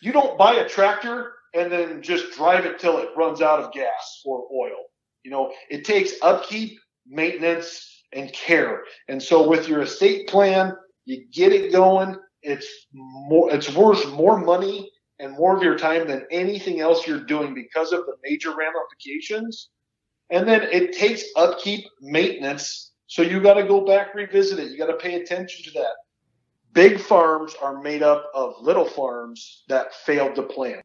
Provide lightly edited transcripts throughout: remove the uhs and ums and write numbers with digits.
You don't buy a tractor and then just drive it till it runs out of gas or oil. It takes upkeep, maintenance, and care. And so with your estate plan, you get it going. It's worth more money and more of your time than anything else you're doing because of the major ramifications. And then it takes upkeep, maintenance. So you got to go back, revisit it. You got to pay attention to that. Big farms are made up of little farms that failed to plan.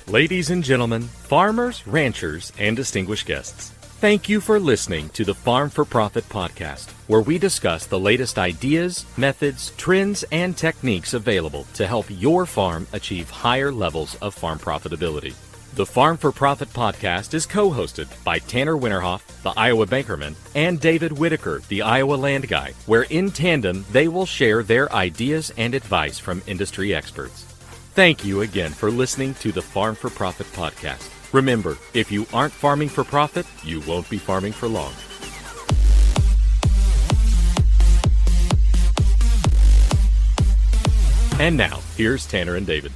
Ladies and gentlemen, farmers, ranchers, and distinguished guests, thank you for listening to the Farm4Profit podcast, where we discuss the latest ideas, methods, trends, and techniques available to help your farm achieve higher levels of farm profitability. The Farm4Profit podcast is co-hosted by Tanner Winterhoff, the Iowa Bankerman, and David Whitaker, the Iowa Land Guy, where in tandem they will share their ideas and advice from industry experts. Thank you again for listening to the Farm4Profit podcast. Remember, if you aren't farming for profit, you won't be farming for long. And now, here's Tanner and David.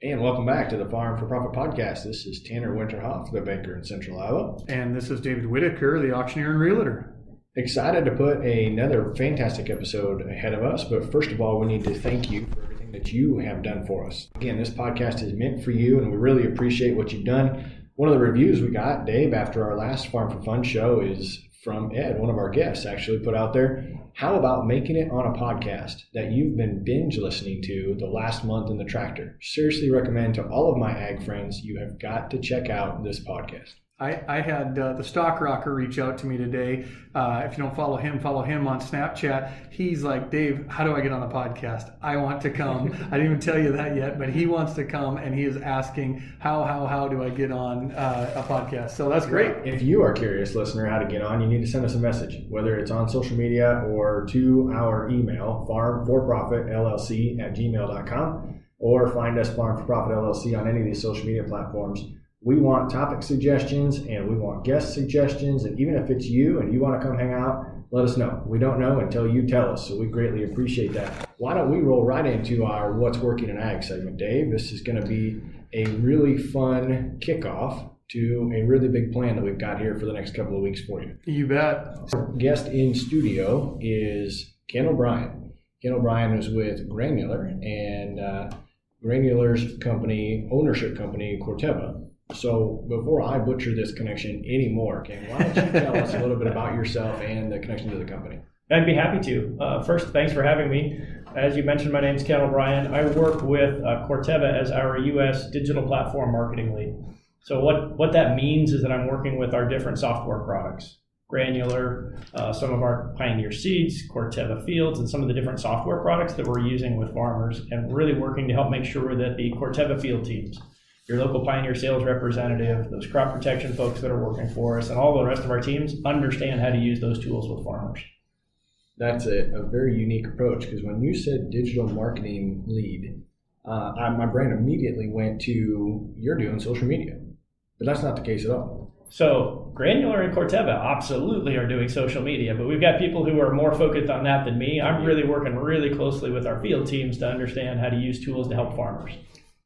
And welcome back to the Farm4Profit podcast. This is Tanner Winterhoff, the banker in Central Iowa. And this is David Whitaker, the auctioneer and realtor. Excited to put another fantastic episode ahead of us. But first of all, we need to thank you for everything that you have done for us. Again, this podcast is meant for you, and we really appreciate what you've done. One of the reviews we got, Dave, after our last Farm for Fun show is from Ed, one of our guests, actually put out there. How about making it on a podcast that you've been binge listening to the last month in the tractor? Seriously recommend to all of my ag friends, you have got to check out this podcast. I had the Stock Rocker reach out to me today. If you don't follow him on Snapchat. He's like, Dave, how do I get on the podcast? I want to come. I didn't even tell you that yet, but he wants to come, and he is asking, how do I get on a podcast? So that's great. If you are curious, listener, how to get on, you need to send us a message, whether it's on social media or to our email, farm4profitllc@gmail.com, or find us Farm4Profit LLC on any of these social media platforms. We want topic suggestions and we want guest suggestions. And even if it's you and you want to come hang out, let us know. We don't know until you tell us. So we greatly appreciate that. Why don't we roll right into our What's Working in Ag segment, Dave? This is going to be a really fun kickoff to a really big plan that we've got here for the next couple of weeks for you. You bet. Our guest in studio is Ken O'Brien. Ken O'Brien is with Granular and Granular's ownership company, Corteva. So before I butcher this connection anymore, Ken, why don't you tell us a little bit about yourself and the connection to the company? I'd be happy to. First, thanks for having me. As you mentioned, my name's Ken O'Brien. I work with Corteva as our U.S. digital platform marketing lead. So what that means is that I'm working with our different software products, Granular, some of our Pioneer seeds, Corteva fields, and some of the different software products that we're using with farmers, and really working to help make sure that the Corteva field teams, your local Pioneer sales representative, those crop protection folks that are working for us, and all the rest of our teams understand how to use those tools with farmers. That's a very unique approach, because when you said digital marketing lead, my brain immediately went to you're doing social media, but that's not the case at all. So Granular and Corteva absolutely are doing social media, but we've got people who are more focused on that than me. I'm really working really closely with our field teams to understand how to use tools to help farmers.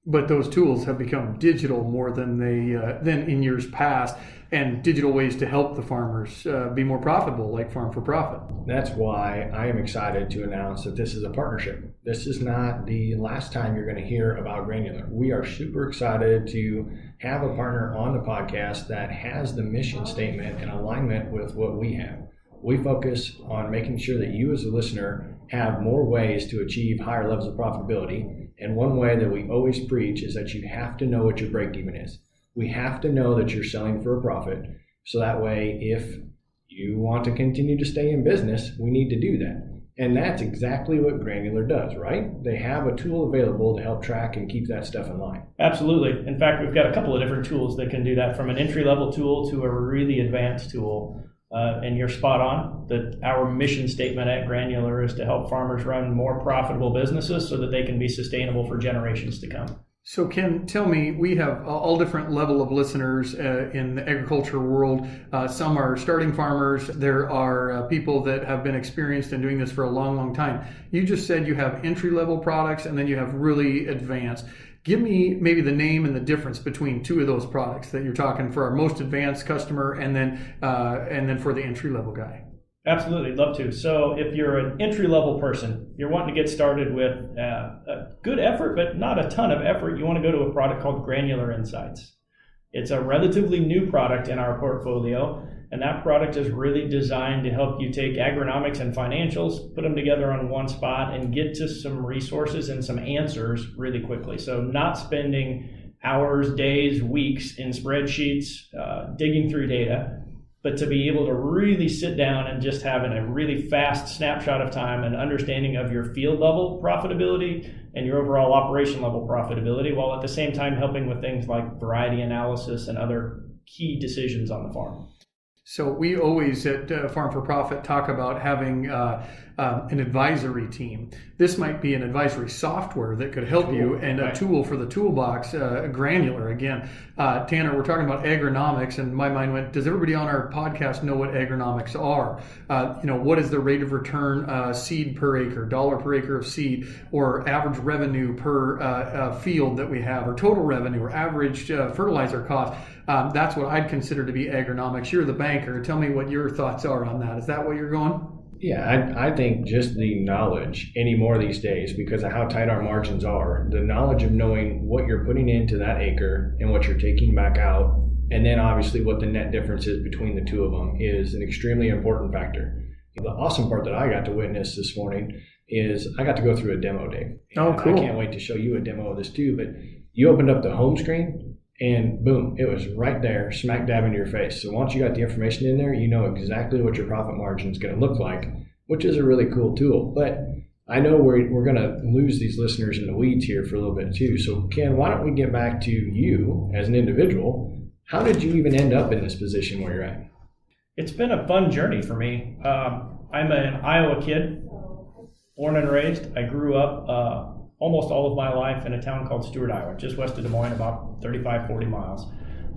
But those tools have become digital more than than in years past, and digital ways to help the farmers be more profitable, like Farm4Profit. That's why I am excited to announce that this is a partnership. This is not the last time you're going to hear about Granular. We are super excited to have a partner on the podcast that has the mission statement in alignment with what we have. We focus on making sure that you as a listener have more ways to achieve higher levels of profitability. And one way that we always preach is that you have to know what your break even is. We have to know that you're selling for a profit. So that way, if you want to continue to stay in business, we need to do that. And that's exactly what Granular does, right? They have a tool available to help track and keep that stuff in line. Absolutely. In fact, we've got a couple of different tools that can do that, from an entry-level tool to a really advanced tool. And you're spot on that our mission statement at Granular is to help farmers run more profitable businesses so that they can be sustainable for generations to come. So Ken, tell me, we have all different level of listeners in the agriculture world. Some are starting farmers. There are people that have been experienced in doing this for a long, long time. You just said you have entry-level products and then you have really advanced. Give me maybe the name and the difference between two of those products that you're talking for our most advanced customer and then for the entry-level guy. Absolutely, love to. So if you're an entry-level person, you're wanting to get started with a good effort, but not a ton of effort, you want to go to a product called Granular Insights. It's a relatively new product in our portfolio, and that product is really designed to help you take agronomics and financials, put them together on one spot, and get to some resources and some answers really quickly. So not spending hours, days, weeks in spreadsheets, digging through data, but to be able to really sit down and just having a really fast snapshot of time and understanding of your field level profitability and your overall operation level profitability, while at the same time helping with things like variety analysis and other key decisions on the farm. So we always at Farm4Profit talk about having an advisory team. This might be an advisory software that could help you, and a tool for the toolbox, Granular. Again, Tanner, we're talking about agronomics, and my mind went, does everybody on our podcast know what agronomics are? What is the rate of return seed per acre, dollar per acre of seed, or average revenue per field that we have, or total revenue, or average fertilizer cost? That's what I'd consider to be agronomics. You're the banker. Tell me what your thoughts are on that. Is that what you're going? Yeah, I think just the knowledge anymore these days, because of how tight our margins are, the knowledge of knowing what you're putting into that acre and what you're taking back out, and then obviously what the net difference is between the two of them, is an extremely important factor. The awesome part that I got to witness this morning is I got to go through a demo day. Oh, cool. I can't wait to show you a demo of this too, but you opened up the home screen, and boom, it was right there, smack dab in your face. So once you got the information in there, you know exactly what your profit margin is going to look like, which is a really cool tool. But I know we're going to lose these listeners in the weeds here for a little bit too. So Ken, why don't we get back to you as an individual? How did you even end up in this position where you're at? It's been a fun journey for me. I'm an Iowa kid, born and raised. I grew up almost all of my life in a town called Stewart, Iowa, just west of Des Moines, about 35, 40 miles.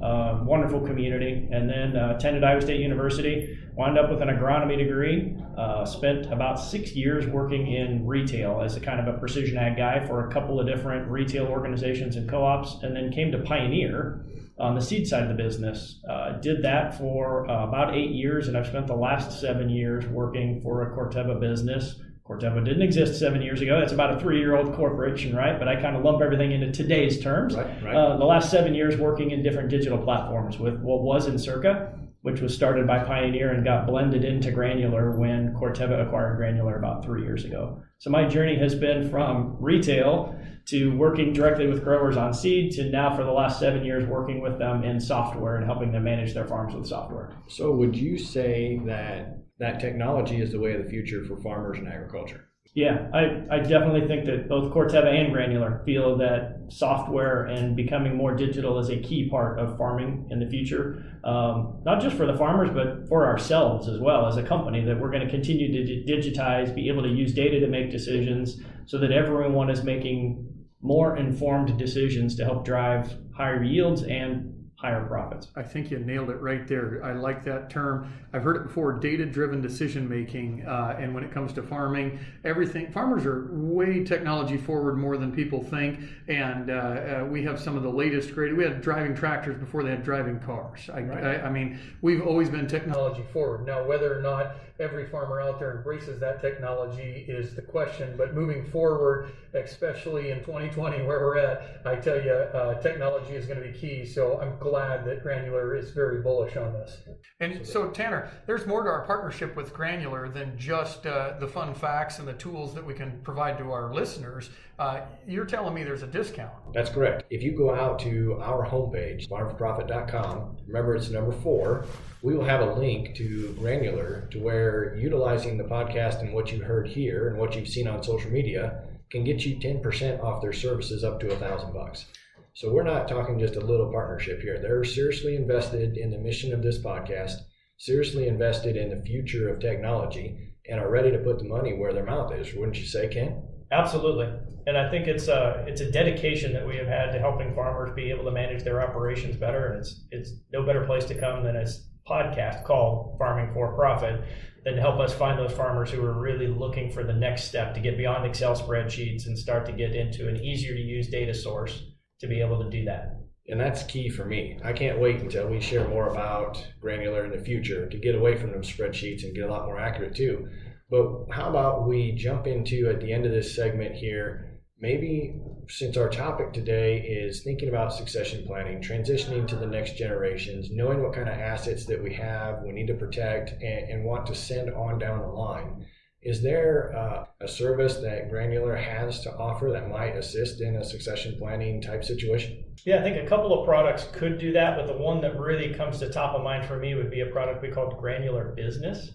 Wonderful community. And then attended Iowa State University, wound up with an agronomy degree, spent about 6 years working in retail as a kind of a precision ag guy for a couple of different retail organizations and co-ops, and then came to Pioneer on the seed side of the business. Did that for about 8 years, and I've spent the last 7 years working for a Corteva business. Corteva didn't exist 7 years ago. That's about a 3-year-old corporation, right? But I kind of lump everything into today's terms. Right. The last 7 years working in different digital platforms with what was Encirca, which was started by Pioneer and got blended into Granular when Corteva acquired Granular about 3 years ago. So my journey has been from retail to working directly with growers on seed to now for the last 7 years working with them in software and helping them manage their farms with software. So would you say that technology is the way of the future for farmers and agriculture? Yeah, I definitely think that both Corteva and Granular feel that software and becoming more digital is a key part of farming in the future. Not just for the farmers, but for ourselves as well as a company, that we're going to continue to digitize, be able to use data to make decisions so that everyone is making more informed decisions to help drive higher yields and higher profits. I think you nailed it right there. I like that term. I've heard it before, data-driven decision making. And when it comes to farming, farmers are way technology forward more than people think. And we have some of the latest we had driving tractors before they had driving cars. I mean, we've always been technology forward. Now, whether or not every farmer out there embraces that technology is the question. But moving forward, especially in 2020 where we're at, I tell you, technology is going to be key. So I'm glad that Granular is very bullish on this. And so Tanner, there's more to our partnership with Granular than just the fun facts and the tools that we can provide to our listeners. You're telling me there's a discount. That's correct. If you go out to our homepage, farm4profit.com, remember it's number 4, we will have a link to Granular to where utilizing the podcast and what you heard here and what you've seen on social media can get you 10% off their services up to $1,000. So we're not talking just a little partnership here. They're seriously invested in the mission of this podcast, seriously invested in the future of technology, and are ready to put the money where their mouth is. Wouldn't you say, Ken? Absolutely. And I think it's a dedication that we have had to helping farmers be able to manage their operations better. And it's no better place to come than a podcast called Farming4Profit than to help us find those farmers who are really looking for the next step to get beyond Excel spreadsheets and start to get into an easier to use data source to be able to do that. And that's key for me. I can't wait until we share more about Granular in the future to get away from them spreadsheets and get a lot more accurate too. But how about we jump into, at the end of this segment here, maybe since our topic today is thinking about succession planning, transitioning to the next generations, knowing what kind of assets that we have, we need to protect and want to send on down the line. Is there a service that Granular has to offer that might assist in a succession planning type situation? Yeah, I think a couple of products could do that, but the one that really comes to top of mind for me would be a product we called Granular Business.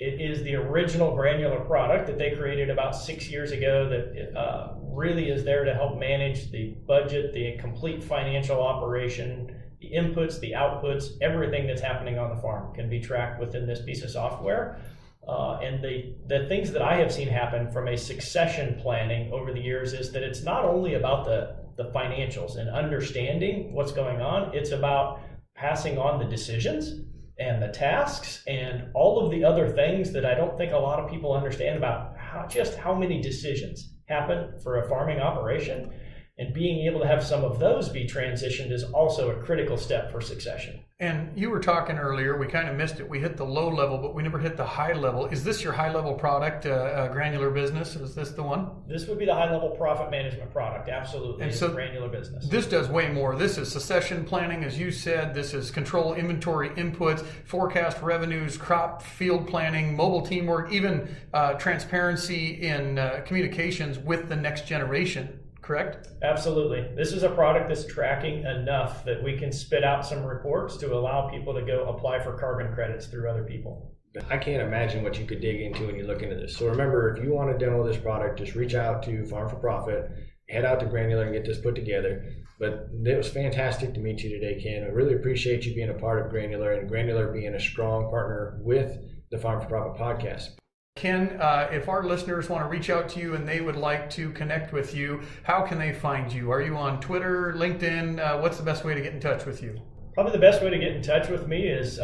It is the original Granular product that they created about 6 years ago that really is there to help manage the budget, the complete financial operation, the inputs, the outputs, everything that's happening on the farm can be tracked within this piece of software. And the things that I have seen happen from a succession planning over the years is that it's not only about the financials and understanding what's going on, it's about passing on the decisions and the tasks and all of the other things that I don't think a lot of people understand about how many decisions happen for a farming operation. And being able to have some of those be transitioned is also a critical step for succession. And you were talking earlier, we kind of missed it. We hit the low level, but we never hit the high level. Is this your high level product, Granular Business? Is this the one? This would be the high level profit management product, absolutely. And so Granular Business. This does way more. This is succession planning, as you said. This is control inventory inputs, forecast revenues, crop field planning, mobile teamwork, even transparency in communications with the next generation. Correct? Absolutely. This is a product that's tracking enough that we can spit out some reports to allow people to go apply for carbon credits through other people. I can't imagine what you could dig into when you look into this. So remember, if you want to demo this product, just reach out to Farm4Profit, head out to Granular and get this put together. But it was fantastic to meet you today, Ken. I really appreciate you being a part of Granular and Granular being a strong partner with the Farm4Profit podcast. Ken, if our listeners want to reach out to you and they would like to connect with you, how can they find you? Are you on Twitter, LinkedIn? What's the best way to get in touch with you? Probably the best way to get in touch with me is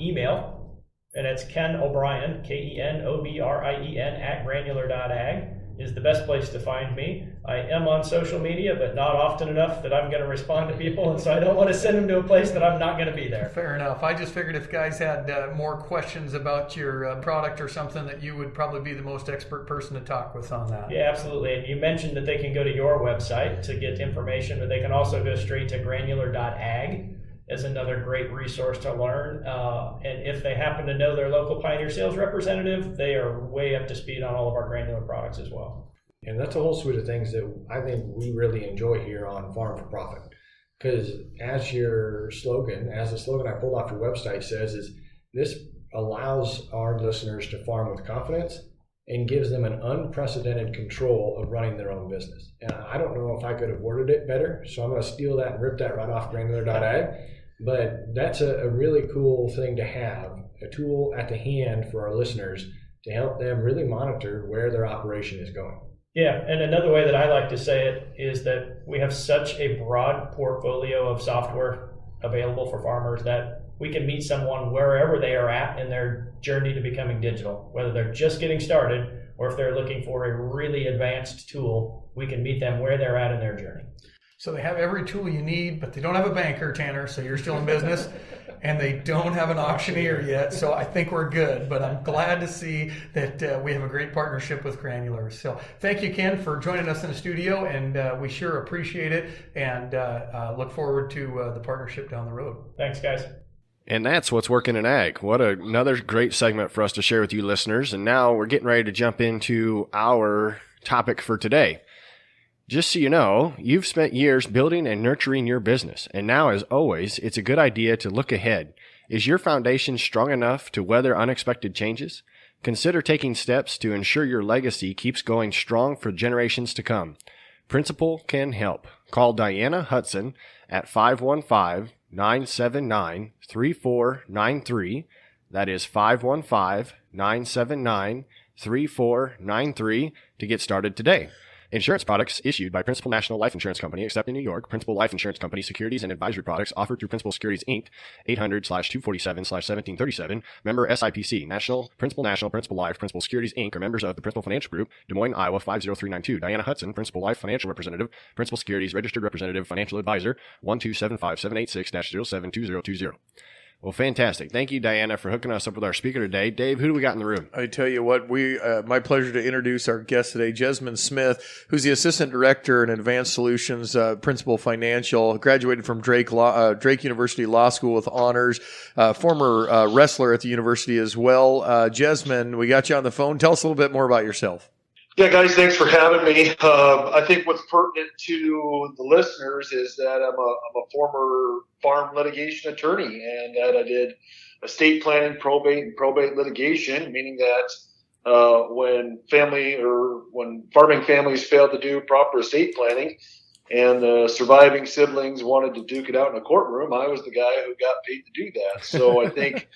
email, and it's Ken O'Brien, KENOBRIEN @granular.ag is the best place to find me. I am on social media, but not often enough that I'm going to respond to people, and so I don't want to send them to a place that I'm not going to be there. Fair enough. I just figured if guys had more questions about your product or something, that you would probably be the most expert person to talk with on that. Yeah, absolutely. And you mentioned that they can go to your website to get information, but they can also go straight to granular.ag as another great resource to learn. And if they happen to know their local Pioneer sales representative, they are way up to speed on all of our Granular products as well. And that's a whole suite of things that I think we really enjoy here on Farm4Profit. Because as the slogan I pulled off your website says, is this allows our listeners to farm with confidence and gives them an unprecedented control of running their own business. And I don't know if I could have worded it better, so I'm going to steal that and rip that right off granular.ag. But that's a really cool thing to have, a tool at the hand for our listeners to help them really monitor where their operation is going. Yeah, and another way that I like to say it is that we have such a broad portfolio of software available for farmers that we can meet someone wherever they are at in their journey to becoming digital, whether they're just getting started or if they're looking for a really advanced tool, we can meet them where they're at in their journey. So they have every tool you need, but they don't have a banker, Tanner, so you're still in business, and they don't have an auctioneer yet, so I think we're good. But I'm glad to see that we have a great partnership with Granular. So thank you, Ken, for joining us in the studio, and we sure appreciate it, and look forward to the partnership down the road. Thanks, guys. And that's what's working in ag. What another great segment for us to share with you listeners. And now we're getting ready to jump into our topic for today. Just so you know, you've spent years building and nurturing your business. And now, as always, it's a good idea to look ahead. Is your foundation strong enough to weather unexpected changes? Consider taking steps to ensure your legacy keeps going strong for generations to come. Principal can help. Call Diana Hudson at 515-979-3493. That is 515-979-3493. 888-888-3493 to get started today. Insurance products issued by Principal National Life Insurance Company, except in New York. Principal Life Insurance Company securities and advisory products offered through Principal Securities, Inc., 800/247/1737. Member SIPC. Principal Life, Principal Securities, Inc. are members of the Principal Financial Group, Des Moines, Iowa, 50392. Diana Hudson, Principal Life Financial Representative, Principal Securities, Registered Representative, Financial Advisor, 1275786-072020. Well, fantastic. Thank you, Diana, for hooking us up with our speaker today. Dave, who do we got in the room? I tell you what, my pleasure to introduce our guest today, Jessman Smith, who's the Assistant Director in Advanced Solutions, Principal Financial, graduated from Drake University Law School with honors, former wrestler at the university as well. Jessman, we got you on the phone. Tell us a little bit more about yourself. Yeah, guys, thanks for having me. I think what's pertinent to the listeners is that I'm a former farm litigation attorney, and that I did estate planning, probate, and probate litigation, meaning that when farming families failed to do proper estate planning and the surviving siblings wanted to duke it out in a courtroom, I was the guy who got paid to do that. So I think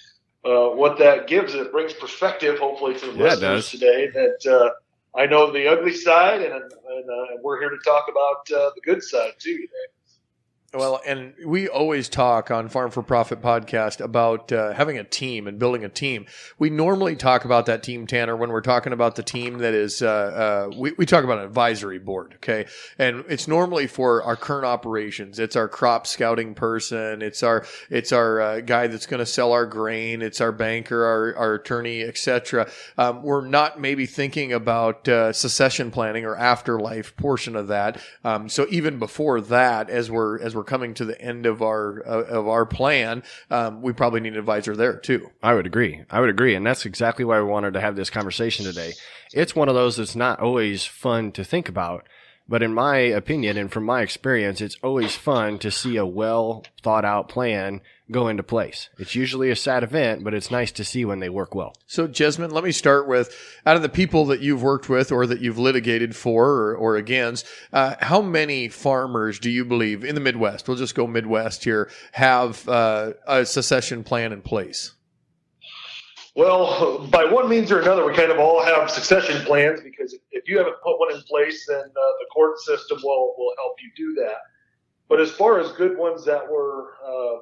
what that gives, it brings perspective, hopefully, to the listeners today that I know the ugly side, and we're here to talk about the good side too today. Well, and we always talk on Farm4Profit podcast about having a team and building a team. We normally talk about that team, Tanner, when we're talking about the team that is, we talk about an advisory board, okay? And it's normally for our current operations. It's our crop scouting person. It's our guy that's going to sell our grain. It's our banker, our attorney, etc. We're not maybe thinking about succession planning or afterlife portion of that. So even before that, as we're coming to the end of our plan, we probably need an advisor there too. I would agree. And that's exactly why we wanted to have this conversation today. It's one of those that's not always fun to think about, but in my opinion and from my experience, it's always fun to see a well thought out plan go into place. It's usually a sad event, but it's nice to see when they work well. So, Jessman, let me start with, out of the people that you've worked with or that you've litigated for or against, how many farmers do you believe in the Midwest, we'll just go Midwest here, have a succession plan in place? Well, by one means or another, we kind of all have succession plans, because if you haven't put one in place, then the court system will help you do that. But as far as good ones that were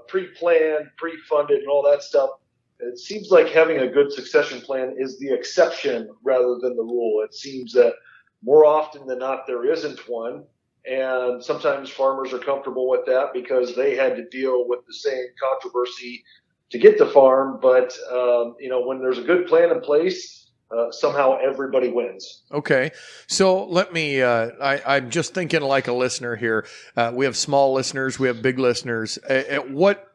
pre-planned, pre-funded, and all that stuff, it seems like having a good succession plan is the exception rather than the rule. It seems that more often than not, there isn't one. And sometimes farmers are comfortable with that because they had to deal with the same controversy to get the farm. But, when there's a good plan in place, somehow everybody wins. Okay. So let me, I'm just thinking like a listener here. We have small listeners. We have big listeners. At what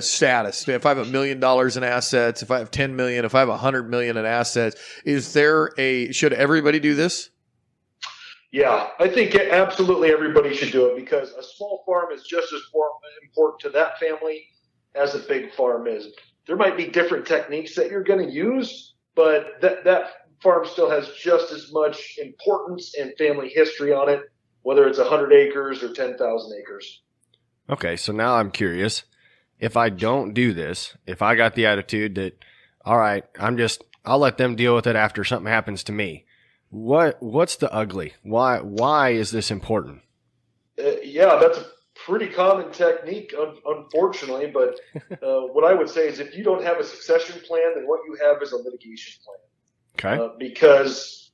status? If I have $1 million in assets, if I have 10 million, if I have 100 million in assets, should everybody do this? Yeah, I think absolutely everybody should do it, because a small farm is just as important to that family as a big farm is. There might be different techniques that you're going to use, but that farm still has just as much importance and family history on it, whether it's 100 acres or 10,000 acres. Okay, so now I'm curious. If I don't do this, if I got the attitude that, all right, I'll let them deal with it after something happens to me. What's the ugly? Why is this important? Yeah, that's a pretty common technique, unfortunately. But what I would say is, if you don't have a succession plan, then what you have is a litigation plan. Okay. Because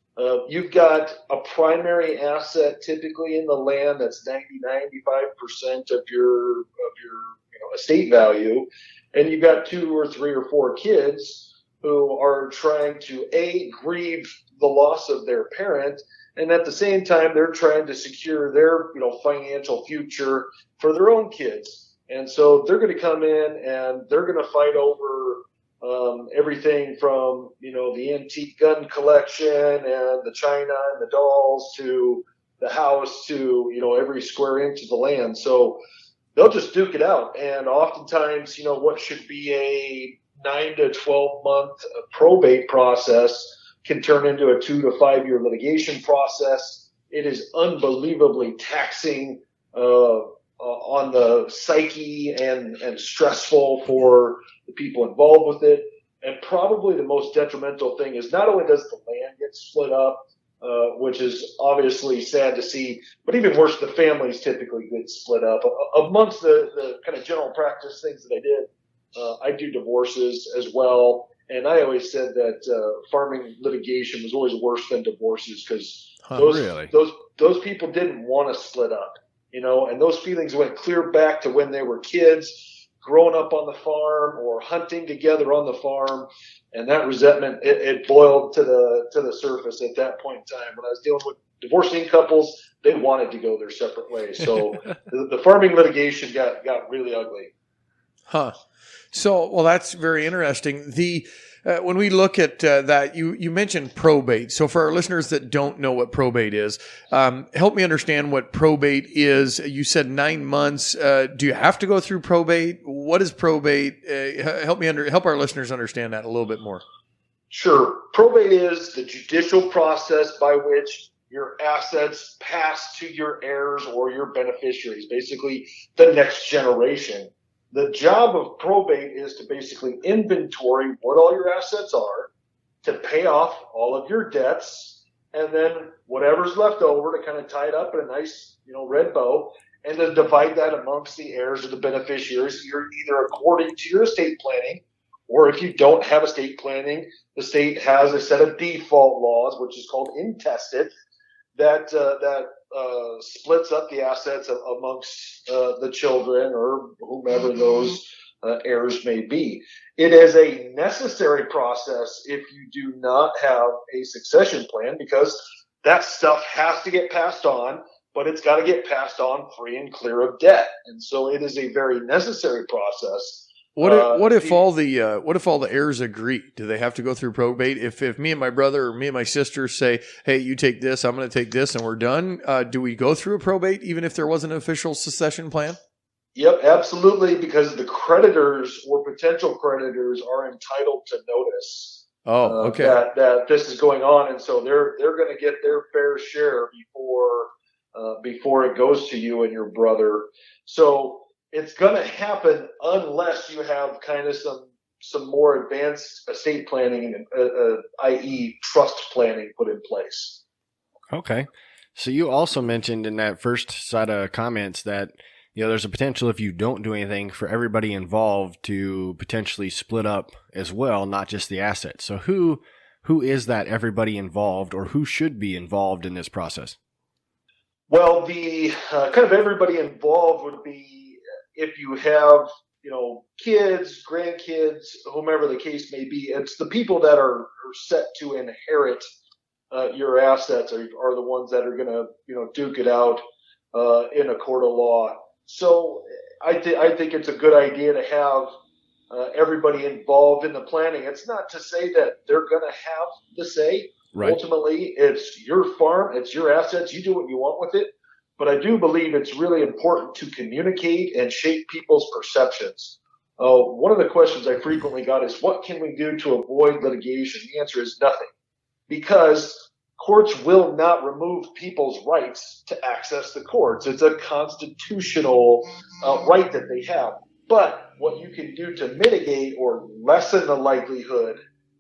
you've got a primary asset typically in the land that's 90-95% of your estate value, and you've got 2 or 3 or 4 kids who are trying to grieve the loss of their parent, and at the same time they're trying to secure their financial future for their own kids. And so they're going to come in and they're going to fight over everything from the antique gun collection and the china and the dolls to the house to every square inch of the land. So they'll just duke it out, and oftentimes what should be a 9 to 12 month probate process can turn into a 2 to 5 year litigation process. It is unbelievably taxing on the psyche and stressful for the people involved with it. And probably the most detrimental thing is not only does the land get split up, which is obviously sad to see, but even worse, the families typically get split up. Amongst the kind of general practice things that I did, I do divorces as well. And I always said that farming litigation was always worse than divorces because those people didn't want to split up, and those feelings went clear back to when they were kids, growing up on the farm or hunting together on the farm, and that resentment it boiled to the surface at that point in time. When I was dealing with divorcing couples, they wanted to go their separate ways. So the farming litigation got really ugly. Huh. So, well, that's very interesting. When we look at that, you mentioned probate. So for our listeners that don't know what probate is, help me understand what probate is. You said 9 months. Do you have to go through probate? What is probate? Help our listeners understand that a little bit more. Sure. Probate is the judicial process by which your assets pass to your heirs or your beneficiaries, basically the next generation. The job of probate is to basically inventory what all your assets are, to pay off all of your debts, and then whatever's left over to kind of tie it up in a nice, red bow, and then divide that amongst the heirs or the beneficiaries, either according to your estate planning, or if you don't have estate planning, the state has a set of default laws, which is called intestate, that splits up the assets amongst the children or whomever those heirs may be. It is a necessary process if you do not have a succession plan, because that stuff has to get passed on, but it's got to get passed on free and clear of debt. And so it is a very necessary process. What if all the heirs agree? Do they have to go through probate? If me and my brother or me and my sister say, "Hey, you take this, I'm going to take this, and we're done," do we go through a probate even if there was an official succession plan? Yep, absolutely, because the creditors or potential creditors are entitled to notice. Okay. That this is going on, and so they're going to get their fair share before it goes to you and your brother. So it's going to happen unless you have kind of some more advanced estate planning, i.e. trust planning, put in place. Okay. So you also mentioned in that first set of comments that there's a potential, if you don't do anything, for everybody involved to potentially split up as well, not just the assets. So who is that everybody involved, or who should be involved in this process? Well, the kind of everybody involved would be, if you have, kids, grandkids, whomever the case may be, it's the people that are set to inherit your assets are the ones that are going to, duke it out in a court of law. So I think it's a good idea to have everybody involved in the planning. It's not to say that they're going to have the say. Right. Ultimately, it's your farm, it's your assets. You do what you want with it. But I do believe it's really important to communicate and shape people's perceptions. One of the questions I frequently got is, what can we do to avoid litigation? The answer is nothing, because courts will not remove people's rights to access the courts. It's a constitutional right that they have. But what you can do to mitigate or lessen the likelihood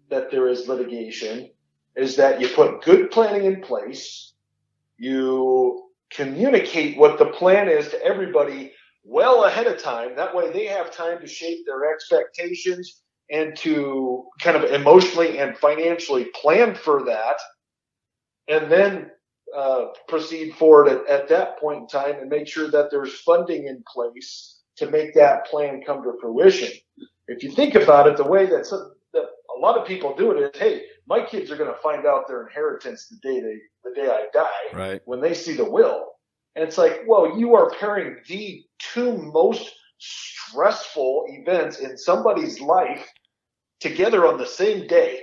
that there is litigation is that you put good planning in place, you communicate what the plan is to everybody well ahead of time. That way they have time to shape their expectations and to kind of emotionally and financially plan for that, and then proceed forward at that point in time and make sure that there's funding in place to make that plan come to fruition. If you think about it, the way that a lot of people do it is, hey, my kids are going to find out their inheritance the day I die, right, when they see the will. And it's like, well, you are pairing the two most stressful events in somebody's life together on the same day.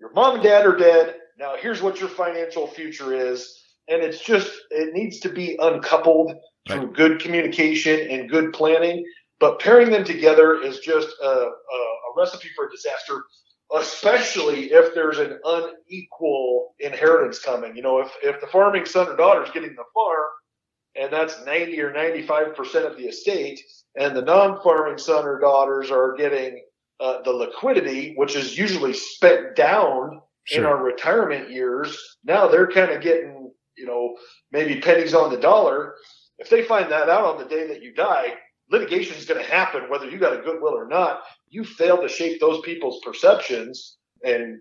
Your mom and dad are dead. Now here's what your financial future is. And it needs to be uncoupled through good communication and good planning. But pairing them together is just a recipe for disaster, especially if there's an unequal inheritance coming. If the farming son or daughter is getting the farm, and that's 90 or 95% of the estate, and the non-farming son or daughters are getting the liquidity, which is usually spent down in our retirement years. Now they're kind of getting, maybe pennies on the dollar. If they find that out on the day that you die, litigation is going to happen whether you got a goodwill or not. You fail to shape those people's perceptions and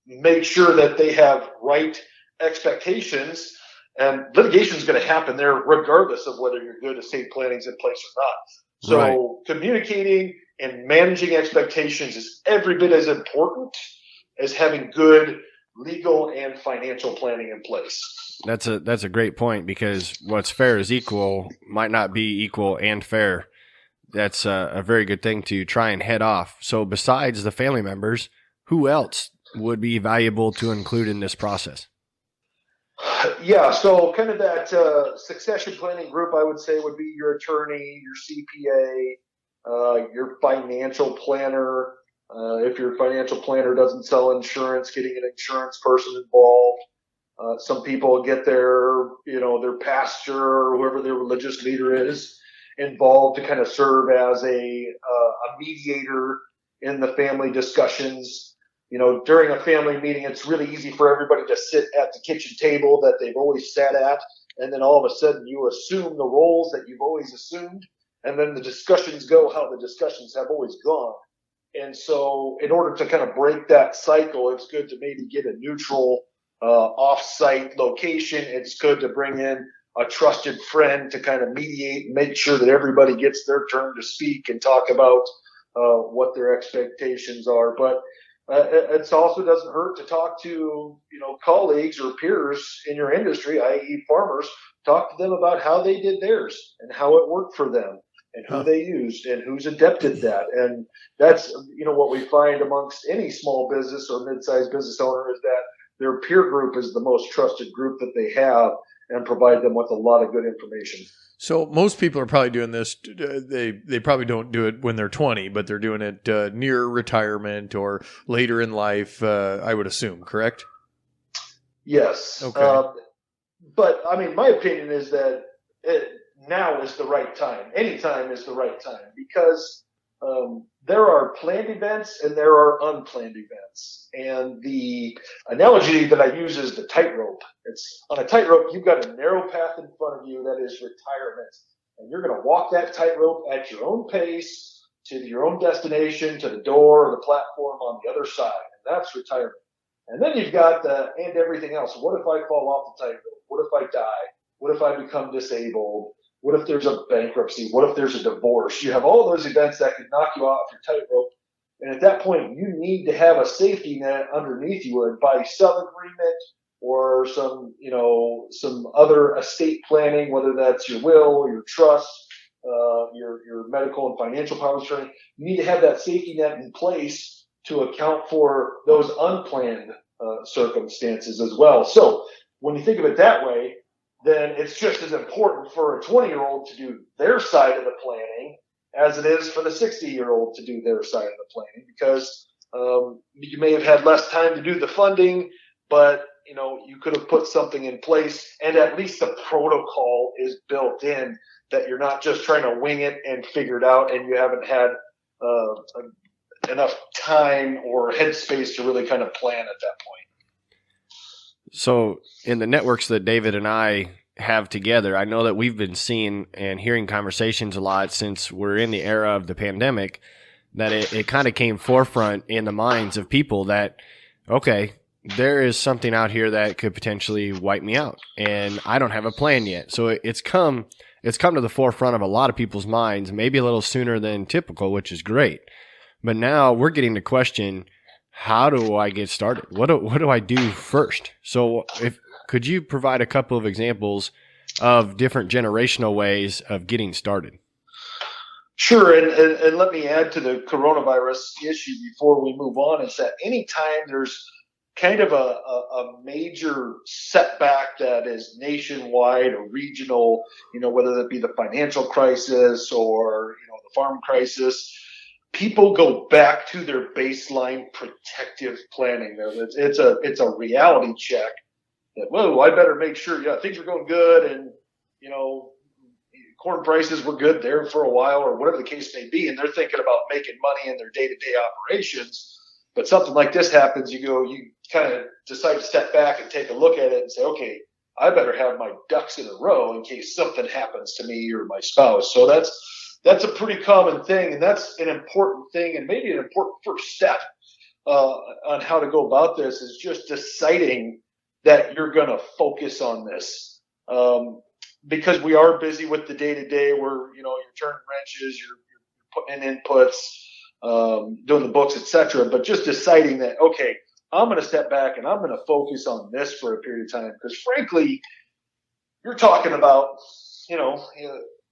make sure that they have right expectations, and litigation is going to happen there regardless of whether your good estate planning is in place or not. So communicating and managing expectations is every bit as important as having good legal and financial planning in place. That's a great point, because what's fair is equal might not be equal and fair. That's a very good thing to try and head off. So besides the family members, who else would be valuable to include in this process? Yeah, so kind of that succession planning group, I would say, would be your attorney, your CPA, your financial planner. If your financial planner doesn't sell insurance, getting an insurance person involved. Some people get their pastor or whoever their religious leader is involved to kind of serve as a mediator in the family discussions. During a family meeting, it's really easy for everybody to sit at the kitchen table that they've always sat at, and then all of a sudden you assume the roles that you've always assumed, and then the discussions go how the discussions have always gone. And so in order to kind of break that cycle, it's good to maybe get a neutral off-site location. It's good to bring in a trusted friend to kind of mediate and make sure that everybody gets their turn to speak and talk about what their expectations are. But it also doesn't hurt to talk to, colleagues or peers in your industry, i.e. farmers. Talk to them about how they did theirs and how it worked for them and who they used and who's adept at that. And that's, what we find amongst any small business or mid-sized business owner is that their peer group is the most trusted group that they have, and provide them with a lot of good information. So most people are probably doing this. They probably don't do it when they're 20, but they're doing it near retirement or later in life, I would assume, correct? Yes. Okay. But I mean, my opinion is that now is the right time. Any time is the right time, because there are planned events and there are unplanned events. And the analogy that I use is the tightrope. It's on a tightrope, you've got a narrow path in front of you that is retirement. And you're going to walk that tightrope at your own pace to your own destination, to the door or the platform on the other side. And that's retirement. And then you've got and everything else. What if I fall off the tightrope? What if I die? What if I become disabled? What if there's a bankruptcy? What if there's a divorce? You have all those events that could knock you off your tightrope. And at that point, you need to have a safety net underneath you, a buy-sell agreement or some other estate planning, whether that's your will, your trust, your medical and financial power of attorney. You need to have that safety net in place to account for those unplanned circumstances as well. So when you think of it that way, then it's just as important for a 20-year-old to do their side of the planning as it is for the 60-year-old to do their side of the planning, because you may have had less time to do the funding, but you could have put something in place, and at least the protocol is built in, that you're not just trying to wing it and figure it out, and you haven't had enough time or headspace to really kind of plan at that point. So in the networks that David and I have together, I know that we've been seeing and hearing conversations a lot since we're in the era of the pandemic, that it kind of came forefront in the minds of people that, okay, there is something out here that could potentially wipe me out, and I don't have a plan yet. So it's come to the forefront of a lot of people's minds, maybe a little sooner than typical, which is great. But now we're getting to question, how do I get started? What do I do first? So could you provide a couple of examples of different generational ways of getting started? Sure. And let me add to the coronavirus issue before we move on, is that anytime there's kind of a major setback that is nationwide or regional, whether that be the financial crisis or, the farm crisis, people go back to their baseline protective planning. It's a reality check that, whoa, I better make sure, things are going good, and, corn prices were good there for a while, or whatever the case may be, and they're thinking about making money in their day-to-day operations. But something like this happens, you kind of decide to step back and take a look at it and say, okay, I better have my ducks in a row in case something happens to me or my spouse. So that's a pretty common thing, and that's an important thing, and maybe an important first step on how to go about this is just deciding that you're going to focus on this. Because we are busy with the day-to-day where, you're turning wrenches, you're putting in inputs, doing the books, etc. But just deciding that, okay, I'm going to step back and I'm going to focus on this for a period of time. Because frankly, you're talking about,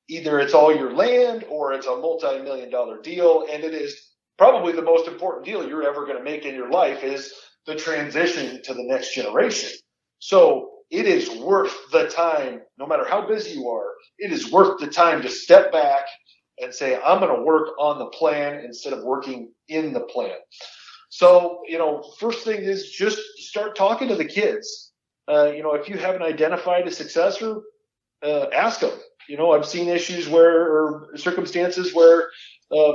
either it's all your land or it's a multi-million-dollar deal. And it is probably the most important deal you're ever going to make in your life is the transition to the next generation. So it is worth the time, no matter how busy you are, it is worth the time to step back and say, I'm going to work on the plan instead of working in the plan. So, first thing is just start talking to the kids. If you haven't identified a successor, ask them. I've seen issues or circumstances where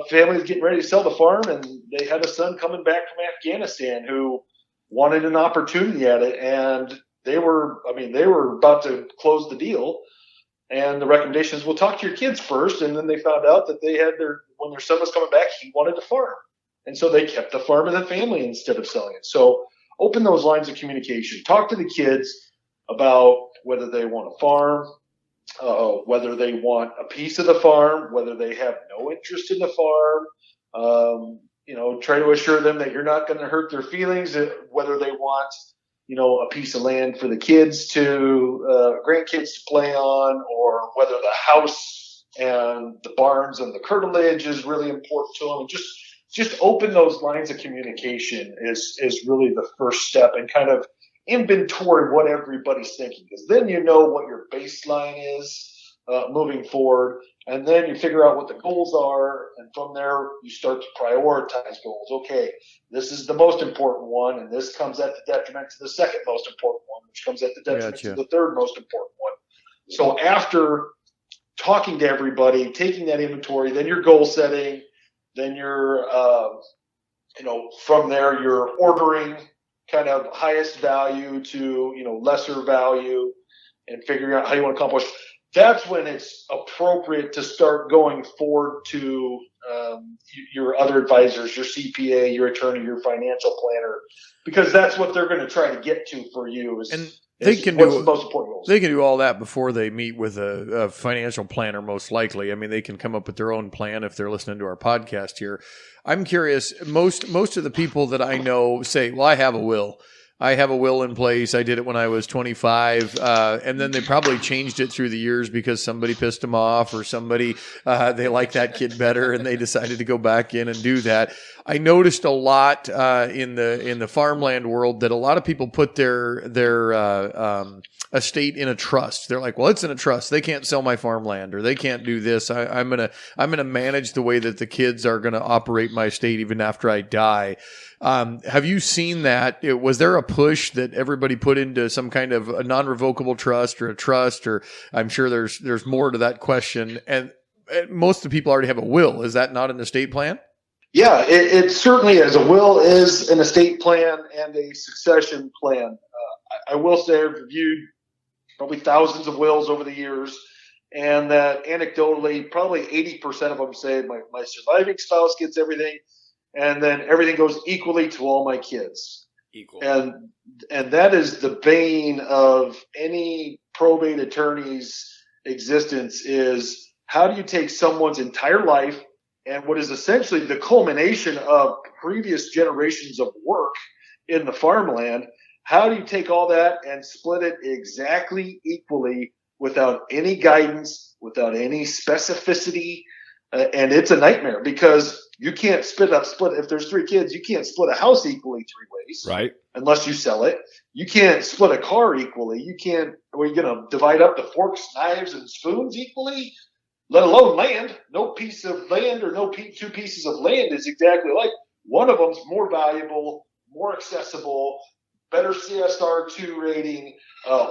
families getting ready to sell the farm and they had a son coming back from Afghanistan who wanted an opportunity at it, and they were about to close the deal, and the recommendations, well, talk to your kids first. And then they found out that when their son was coming back, he wanted to farm. And so they kept the farm in the family instead of selling it. So open those lines of communication. Talk to the kids about whether they want to farm, whether they want a piece of the farm, whether they have no interest in the farm. Try to assure them that you're not going to hurt their feelings, whether they want a piece of land for the kids grandkids to play on, or whether the house and the barns and the curtilage is really important to them. And just open those lines of communication is really the first step, and kind of inventory what everybody's thinking, because then you know what your baseline is moving forward, and then you figure out what the goals are, and from there you start to prioritize goals. Okay, this is the most important one, and this comes at the detriment to the second most important one, which comes at the detriment to the third most important one. So after talking to everybody, taking that inventory, then you're goal setting, then you're from there you're ordering kind of highest value to lesser value, and figuring out how you want to accomplish. That's when it's appropriate to start going forward to your other advisors, your CPA, your attorney, your financial planner, because that's what they're going to try to get to for you. They can do all that before they meet with a financial planner, most likely. I mean, they can come up with their own plan if they're listening to our podcast here. I'm curious, most of the people that I know say, well, I have a will. I have a will in place. I did it when I was 25. And then they probably changed it through the years because somebody pissed them off, or somebody, they like that kid better and they decided to go back in and do that. I noticed a lot, in the farmland world that a lot of people put their estate in a trust. They're like, well, it's in a trust. They can't sell my farmland, or they can't do this. I'm going to manage the way that the kids are going to operate my estate even after I die. Have you seen that? Was there a push that everybody put into some kind of a non-revocable trust or a trust? Or I'm sure there's more to that question. And most of the people already have a will. Is that not an estate plan? Yeah, it certainly is. A will is an estate plan and a succession plan. I will say I've reviewed probably thousands of wills over the years, and that anecdotally, probably 80% of them say my surviving spouse gets everything, and then everything goes equally to all my kids. Equal. And that is the bane of any probate attorney's existence, is how do you take someone's entire life and what is essentially the culmination of previous generations of work in the farmland, how do you take all that and split it exactly equally without any guidance, without any specificity? And it's a nightmare, because you can't split if there's 3 kids, you can't split a house equally 3 ways, right? Unless you sell it. You can't split a car equally. You can't. Are you going to divide up the forks, knives, and spoons equally? Let alone land. No piece of land or no 2 pieces of land is exactly like. One of them's more valuable, more accessible, better CSR2 rating,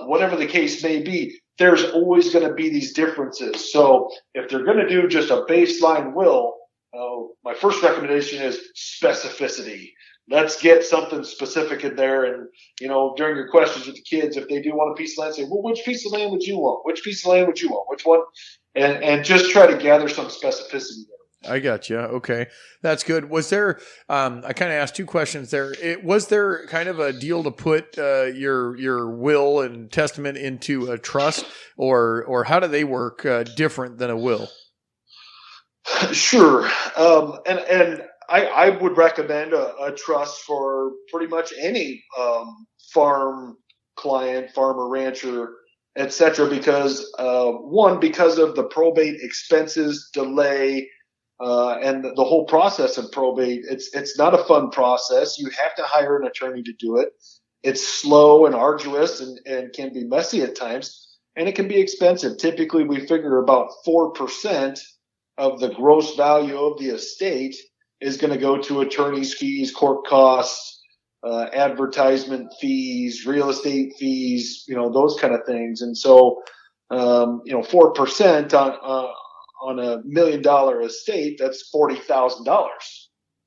whatever the case may be. there's always going to be these differences. So if they're going to do just a baseline will, my first recommendation is specificity. Let's get something specific in there. And, during your questions with the kids, if they do want a piece of land, say, well, which piece of land would you want? Which piece of land would you want? Which one? And just try to gather some specificity there. I got you. Okay. That's good. Was there, I kind of asked two questions there. Was there kind of a deal to put your will and testament into a trust, or how do they work different than a will? Sure. And I would recommend a trust for pretty much any farm client, farmer, rancher, etc. Because because of the probate expenses, delay, and the whole process of probate, it's not a fun process. You have to hire an attorney to do it. It's slow and arduous and can be messy at times, and it can be expensive. Typically, we figure about 4% of the gross value of the estate is going to go to attorney's fees, court costs, advertisement fees, real estate fees, those kind of things. And so, 4% on $1 million estate, that's $40,000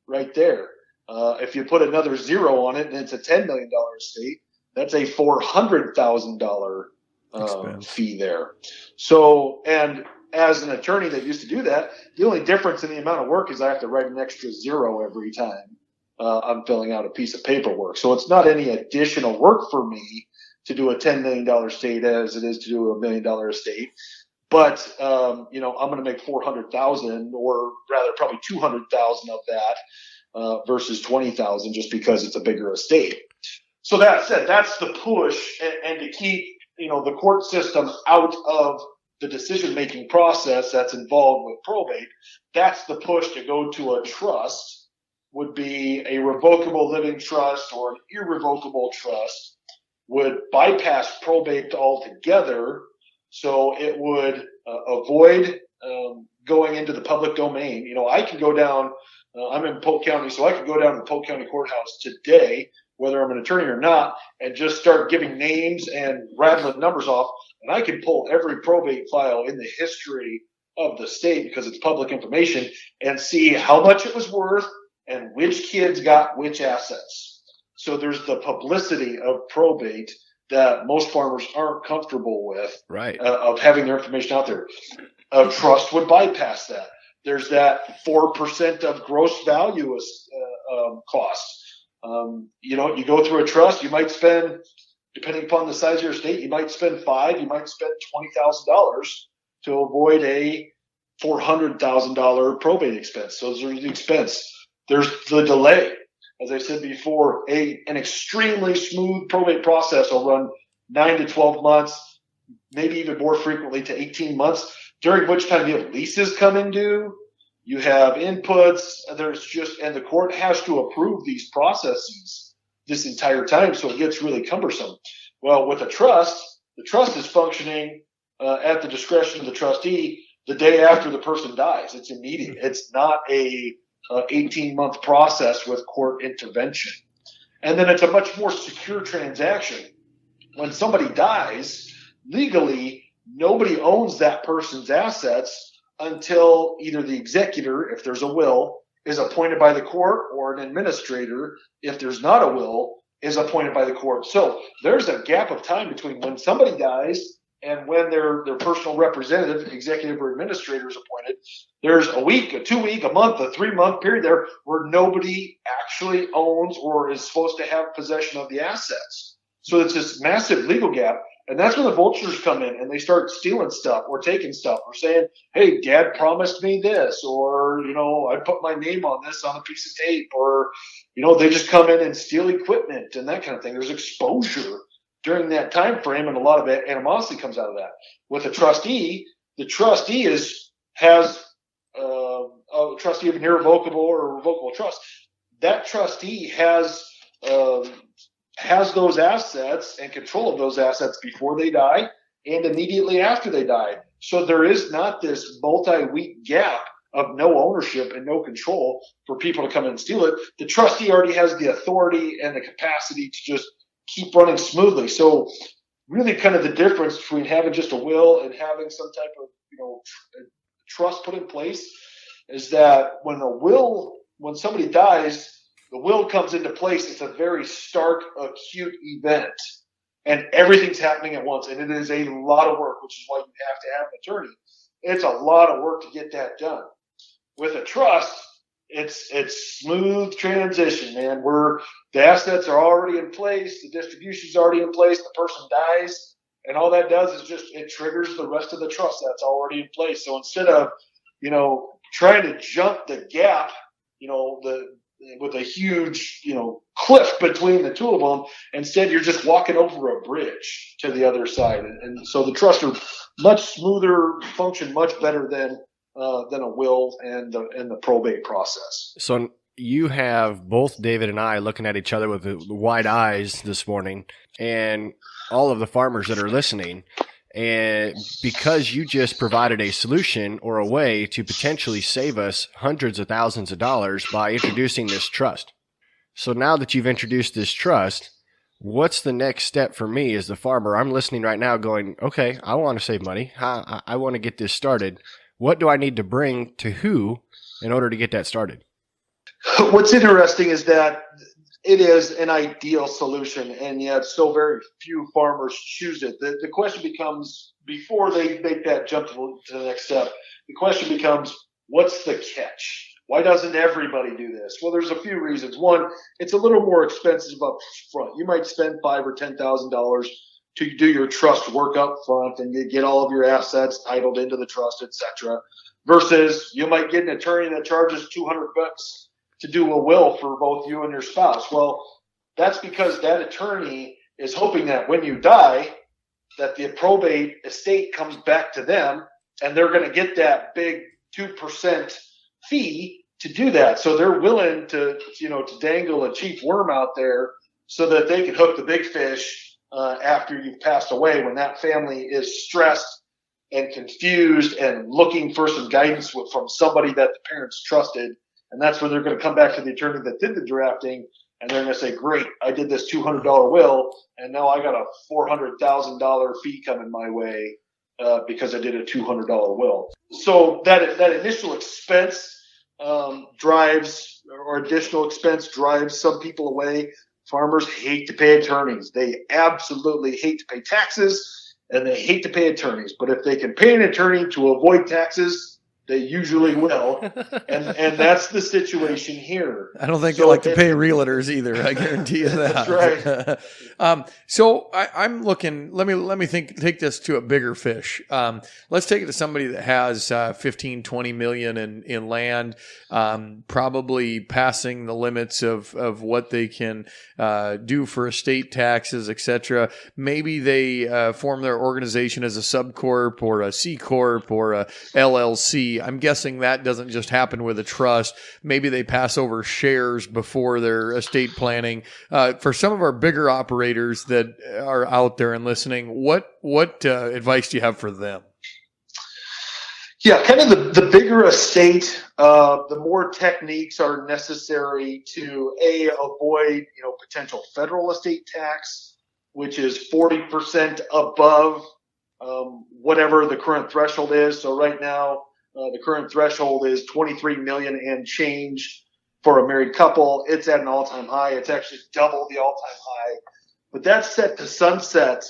right there. If you put another zero on it and it's a $10 million estate, that's a $400,000 fee there. So, and as an attorney that used to do that, the only difference in the amount of work is I have to write an extra zero every time I'm filling out a piece of paperwork. So it's not any additional work for me to do a $10 million estate as it is to do a $1 million estate. But, I'm going to make 400,000 or rather probably 200,000 of that versus 20,000 just because it's a bigger estate. So that said, that's the push and to keep, the court system out of the decision-making process that's involved with probate. That's the push to go to a trust would be a revocable living trust or an irrevocable trust would bypass probate altogether. So it would avoid going into the public domain. I can go down, I'm in Polk County, so I can go down to the Polk County Courthouse today, whether I'm an attorney or not, and just start giving names and rattling numbers off. And I can pull every probate file in the history of the state because it's public information and see how much it was worth and which kids got which assets. So there's the publicity of probate that most farmers aren't comfortable with, right? Of having their information out there. A trust would bypass that. There's that 4% of gross value cost. You go through a trust, you might spend, depending upon the size of your estate, you might spend $5,000, you might spend $20,000 to avoid a $400,000 probate expense. So there's the expense. There's the delay. As I said before, an extremely smooth probate process will run 9 to 12 months, maybe even more frequently to 18 months, during which time you have leases coming due, you have inputs, and the court has to approve these processes this entire time, so it gets really cumbersome. Well, with a trust, the trust is functioning at the discretion of the trustee the day after the person dies. It's immediate. It's not a 18-month process with court intervention. And then it's a much more secure transaction. When somebody dies, legally, nobody owns that person's assets until either the executor, if there's a will, is appointed by the court, or an administrator, if there's not a will, is appointed by the court. So there's a gap of time between when somebody dies and when their personal representative, executive or administrator is appointed. There's a week, a 2-week, a month, a 3-month period there where nobody actually owns or is supposed to have possession of the assets. So it's this massive legal gap. And that's when the vultures come in and they start stealing stuff or taking stuff or saying, hey, dad promised me this, or, I put my name on this on a piece of tape, or, they just come in and steal equipment and that kind of thing. There's exposure during that time frame, and a lot of animosity comes out of that. With a trustee, the trustee has a trustee of an irrevocable or revocable trust. That trustee has those assets and control of those assets before they die and immediately after they die. So there is not this multi-week gap of no ownership and no control for people to come in and steal it. The trustee already has the authority and the capacity to just keep running smoothly. So really kind of the difference between having just a will and having some type of, trust put in place is that when somebody dies, the will comes into place. It's a very stark, acute event, and everything's happening at once. And it is a lot of work, which is why you have to have an attorney. It's a lot of work to get that done. With a trust, it's smooth transition, man. The assets are already in place, the distribution's already in place, the person dies, and all that does is it triggers the rest of the trust that's already in place. So instead of, trying to jump the gap, with a huge, cliff between the two of them, instead you're just walking over a bridge to the other side. And so the trusts are much smoother, function much better than a will and the probate process. So you have both David and I looking at each other with the wide eyes this morning, and all of the farmers that are listening. And because you just provided a solution or a way to potentially save us hundreds of thousands of dollars by introducing this trust. So now that you've introduced this trust, what's the next step for me as the farmer? I'm listening right now going, okay, I want to save money. I want to get this started. What do I need to bring to who in order to get that started? What's interesting is that it is an ideal solution, and yet so very few farmers choose it. The question becomes, before they make that jump to the next step, the question becomes, what's the catch? Why doesn't everybody do this? Well, there's a few reasons. One, it's a little more expensive up front. You might spend $5,000 or $10,000 to do your trust work up front and get all of your assets titled into the trust, etc. Versus you might get an attorney that charges $200 to do a will for both you and your spouse. Well, that's because that attorney is hoping that when you die, that the probate estate comes back to them, and they're going to get that big 2% fee to do that. So they're willing to dangle a cheap worm out there so that they can hook the big fish after you've passed away, when that family is stressed and confused and looking for some guidance from somebody that the parents trusted. And that's when they're going to come back to the attorney that did the drafting, and they're going to say, great, I did this $200 will, and now I got a $400,000 fee coming my way because I did a $200 will. So that initial expense drives some people away. Farmers hate to pay attorneys. They absolutely hate to pay taxes, and they hate to pay attorneys. But if they can pay an attorney to avoid taxes, they usually will, and that's the situation here. I don't think they like to pay realtors either. I guarantee you that. That's right. So I'm looking. Let me take this to a bigger fish. Let's take it to somebody that has 15, 20 million in land, probably passing the limits of what they can do for estate taxes, etc. Maybe they form their organization as a subcorp or a C corp or a LLC. I'm guessing that doesn't just happen with a trust. Maybe they pass over shares before their estate planning. For some of our bigger operators that are out there and listening, what advice do you have for them? Yeah, kind of the bigger estate, the more techniques are necessary to avoid potential federal estate tax, which is 40% above whatever the current threshold is. So right now, the current threshold is 23 million and change for a married couple. It's at an all-time high. It's actually double the all-time high. But that's set to sunset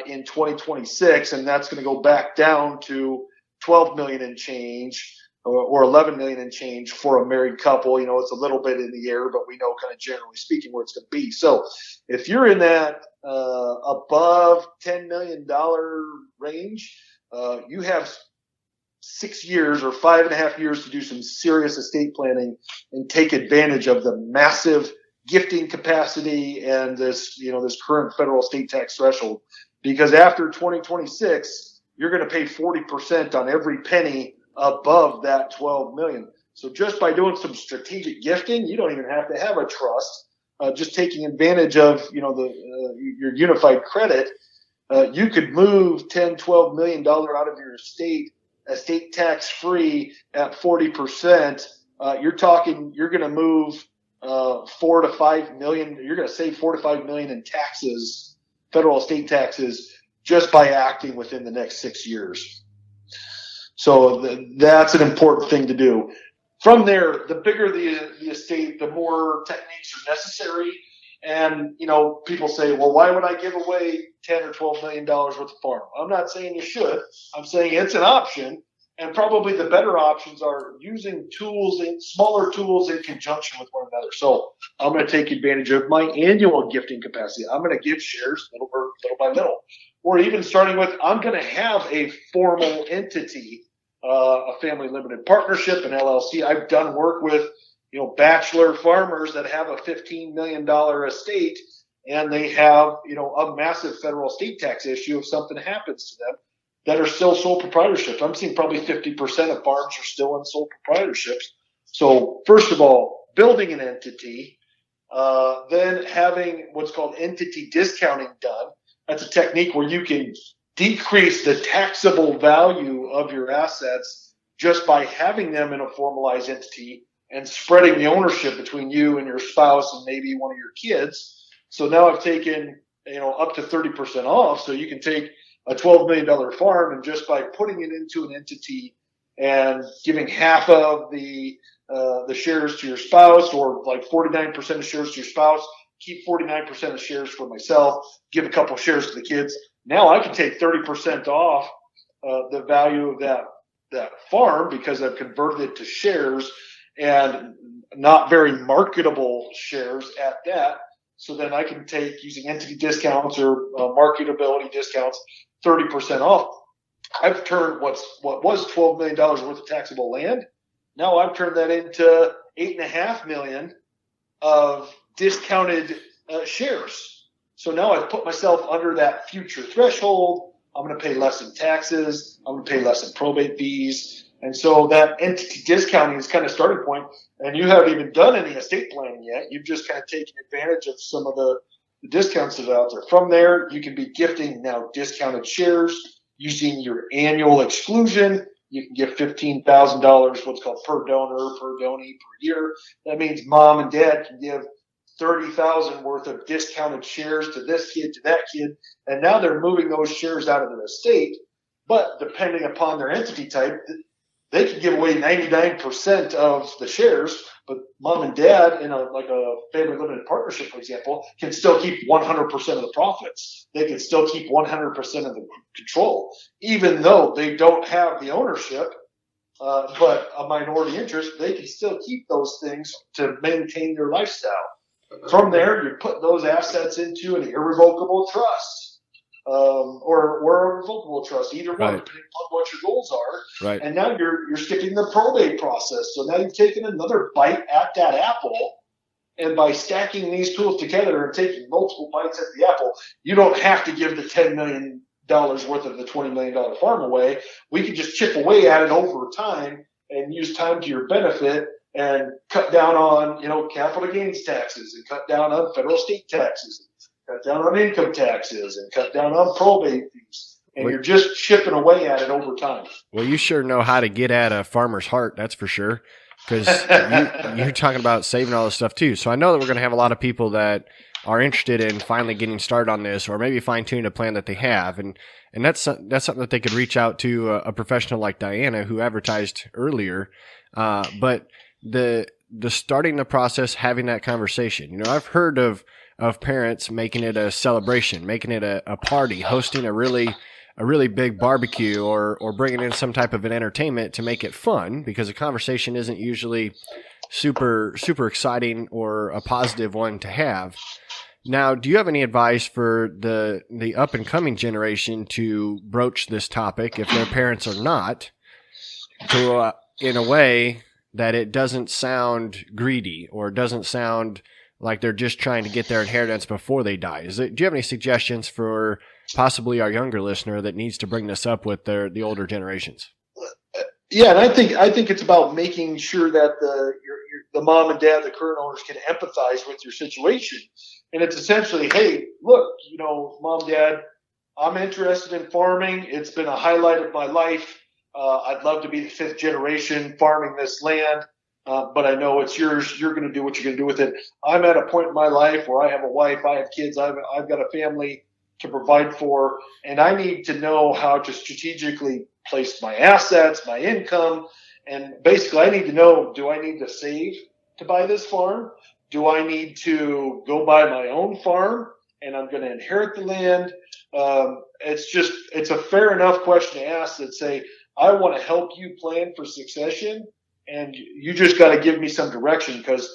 in 2026, and that's going to go back down to 12 million and change or 11 million and change for a married couple. It's a little bit in the air, but we know kind of generally speaking where it's going to be. So if you're in that above $10 million range, you have 6 years or 5.5 years to do some serious estate planning and take advantage of the massive gifting capacity and this current federal estate tax threshold. Because after 2026, you're going to pay 40% on every penny above that 12 million. So just by doing some strategic gifting, you don't even have to have a trust. Just taking advantage of your unified credit, you could move $10-12 million out of your estate tax free at 40%. You're going to move 4 to 5 million. You're going to save 4 to 5 million in taxes federal estate taxes just by acting within the next 6 years. So that's an important thing to do. From there, the bigger the estate, the more techniques are necessary. And, people say, well, why would I give away $10 or $12 million worth of farm? I'm not saying you should. I'm saying it's an option. And probably the better options are using smaller tools in conjunction with one another. So I'm going to take advantage of my annual gifting capacity. I'm going to give shares little by little. Or even starting with, I'm going to have a formal entity, a family limited partnership, an LLC. I've done work with, bachelor farmers that have a $15 million estate, and they have, a massive federal estate tax issue if something happens to them, that are still sole proprietorships. I'm seeing probably 50% of farms are still in sole proprietorships. So first of all, building an entity, then having what's called entity discounting done. That's a technique where you can decrease the taxable value of your assets just by having them in a formalized entity and spreading the ownership between you and your spouse and maybe one of your kids. So now I've taken, up to 30% off. So you can take a $12 million farm, and just by putting it into an entity and giving half of the shares to your spouse, or like 49% of shares to your spouse, keep 49% of shares for myself, give a couple shares to the kids. Now I can take 30% off the value of that farm because I've converted it to shares, and not very marketable shares at that. So then I can take, using entity discounts or marketability discounts, 30% off. I've turned what was $12 million worth of taxable land. Now I've turned that into $8.5 million of discounted shares. So now I've put myself under that future threshold. I'm going to pay less in taxes. I'm going to pay less in probate fees. And so that entity discounting is kind of starting point. And you haven't even done any estate planning yet. You've just kind of taken advantage of some of the discounts that are out there. From there, you can be gifting now discounted shares using your annual exclusion. You can give $15,000, what's called per donor, per donee per year. That means mom and dad can give $30,000 worth of discounted shares to this kid, to that kid. And now they're moving those shares out of their estate. But depending upon their entity type, they can give away 99% of the shares, but mom and dad in a family limited partnership, for example, can still keep 100% of the profits. They can still keep 100% of the control, even though they don't have the ownership, but a minority interest. They can still keep those things to maintain their lifestyle. From there, you put those assets into an irrevocable trust. Or a revocable trust, either one, Right. depending on what your goals are. Right. And now you're skipping the probate process. So now you've taken another bite at that apple. And by stacking these tools together and taking multiple bites at the apple, you don't have to give the $10 million worth of the $20 million farm away. We can just chip away at it over time and use time to your benefit and cut down on, capital gains taxes, and cut down on federal estate taxes, cut down on income taxes, and cut down on probate fees. And you're just chipping away at it over time. Well, you sure know how to get at a farmer's heart, that's for sure, because you're talking about saving all this stuff too. So I know that we're going to have a lot of people that are interested in finally getting started on this, or maybe fine-tune a plan that they have. And that's something that they could reach out to a professional like Diana, who advertised earlier. But the starting the process, having that conversation, I've heard of parents making it a celebration, making it a party, hosting a really big barbecue, or bringing in some type of an entertainment to make it fun, because a conversation isn't usually super exciting or a positive one to have. Now, do you have any advice for the up and coming generation to broach this topic, if their parents are not, to in a way that it doesn't sound greedy, or doesn't sound like they're just trying to get their inheritance before they die? Do you have any suggestions for possibly our younger listener that needs to bring this up with the older generations? Yeah, and I think it's about making sure that the mom and dad, the current owners, can empathize with your situation. And it's essentially, hey, look, mom, dad, I'm interested in farming. It's been a highlight of my life. I'd love to be the 5th generation farming this land. But I know it's yours. You're going to do what you're going to do with it. I'm at a point in my life where I have a wife, I have kids, I've got a family. to provide for, and I need to know how to strategically place my assets, my income, and basically I need to know, do I need to save to buy this farm? Do I need to go buy my own farm and I'm going to inherit the land? It's a fair enough question to ask that say, I want to help you plan for succession, and you just got to give me some direction, because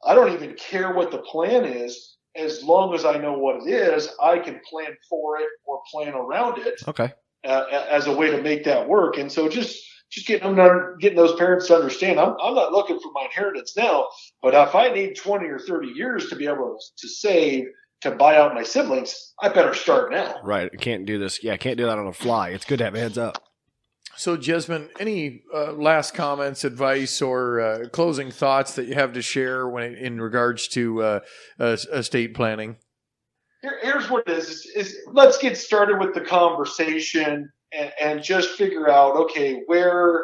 I don't even care what the plan is. As long as I know what it is, I can plan for it or plan around it. Okay. As a way to make that work. And so just getting those parents to understand, I'm not looking for my inheritance now, but if I need 20 or 30 years to be able to save to buy out my siblings, I better start now. Right. I can't do this. Yeah, I can't do that on the fly. It's good to have a heads up. So, Jessman, any last comments, advice, or closing thoughts that you have to share in regards to estate planning? Here's what it is let's get started with the conversation and just figure out, okay, where